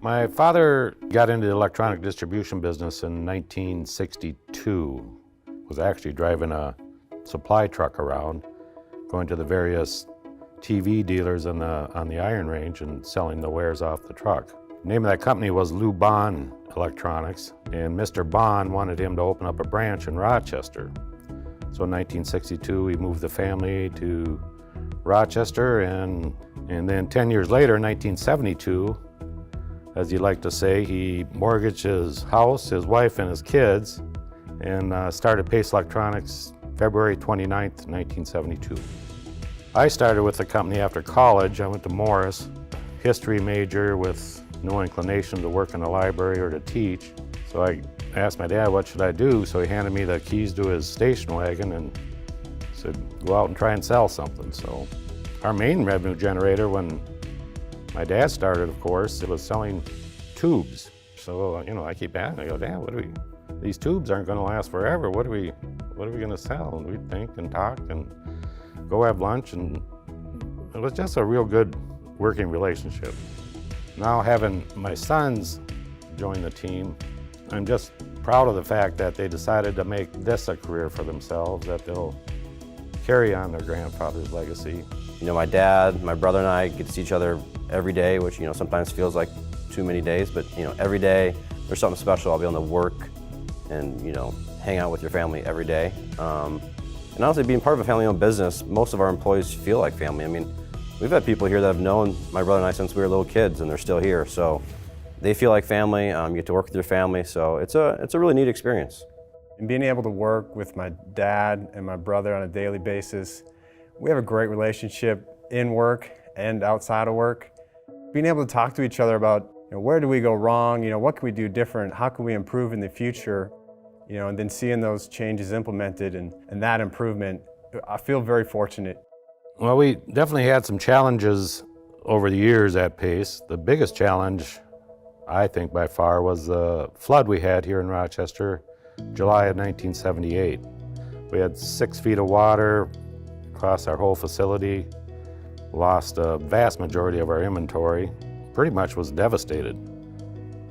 My father got into the electronic distribution business in 1962. Was actually driving a supply truck around, going to the various TV dealers on the iron range and selling the wares off the truck. The name of that company was Lou Bond Electronics, and Mr. Bond wanted him to open up a branch in Rochester. So in 1962, he moved the family to Rochester, and then 10 years later, in 1972, as he liked to say, he mortgaged his house, his wife, and his kids, and started Pace Electronics February 29th, 1972. I started with the company after college. I went to Morris, history major with no inclination to work in a library or to teach. So I asked my dad, what should I do? So he handed me the keys to his station wagon and said, go out and try and sell something. So our main revenue generator when my dad started, of course, it was selling tubes. So, I keep asking, I go, Dad, these tubes aren't gonna last forever. What are we gonna sell? And we'd think and talk and go have lunch, and it was just a real good working relationship. Now having my sons join the team, I'm just proud of the fact that they decided to make this a career for themselves, that they'll carry on their grandfather's legacy. My dad, my brother and I get to see each other every day, which sometimes feels like too many days, but every day there's something special. I'll be able to work and hang out with your family every day. And honestly, being part of a family-owned business, most of our employees feel like family. We've had people here that have known my brother and I since we were little kids, and they're still here. So they feel like family. You get to work with your family, so it's a really neat experience. And being able to work with my dad and my brother on a daily basis, we have a great relationship in work and outside of work. Being able to talk to each other about where do we go wrong, what can we do different, how can we improve in the future, and then seeing those changes implemented and that improvement, I feel very fortunate. Well, we definitely had some challenges over the years at Pace. The biggest challenge, I think by far, was the flood we had here in Rochester, July of 1978. We had 6 feet of water across our whole facility, lost a vast majority of our inventory, pretty much was devastated.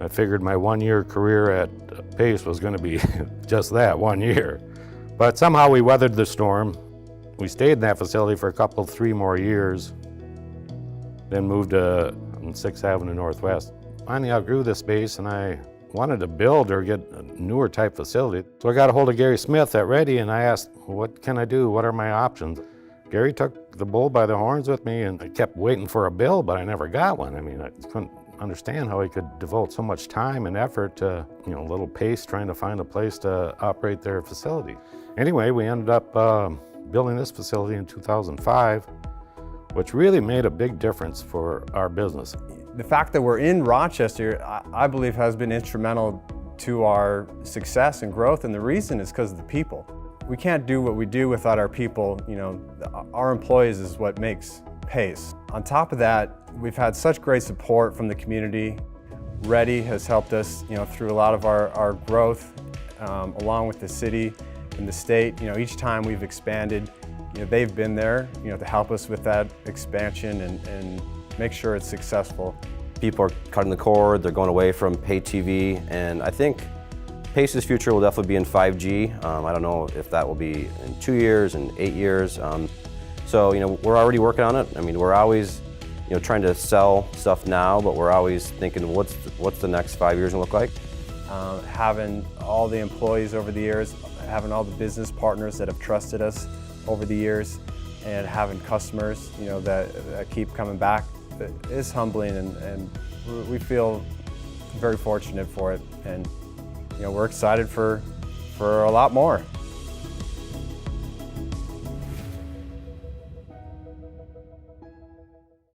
I figured my 1-year career at Pace was going to be just that, 1 year. But somehow we weathered the storm. We stayed in that facility for 3 more years, then moved to 6th Avenue Northwest. Finally outgrew this space, and I wanted to build or get a newer type facility. So I got a hold of Gary Smith at R.A.V.E, and I asked, what can I do? What are my options? Gary took the bull by the horns with me, and I kept waiting for a bill, but I never got one. I couldn't understand how he could devote so much time and effort to, little Pace trying to find a place to operate their facility. Anyway, we ended up building this facility in 2005, which really made a big difference for our business. The fact that we're in Rochester, I believe, has been instrumental to our success and growth, and the reason is because of the people. We can't do what we do without our people. Our employees is what makes Pace. On top of that, we've had such great support from the community. R.A.V.E has helped us, through a lot of our growth, along with the city and the state. Each time we've expanded, they've been there, to help us with that expansion and make sure it's successful. People are cutting the cord, they're going away from pay TV, and I think Pace's future will definitely be in 5G. I don't know if that will be in 2 years and 8 years. So we're already working on it. We're always trying to sell stuff now, but we're always thinking what's the next 5 years gonna look like. Having all the employees over the years, having all the business partners that have trusted us over the years, and having customers that keep coming back, it is humbling, and we feel very fortunate for it. And we're excited for a lot more.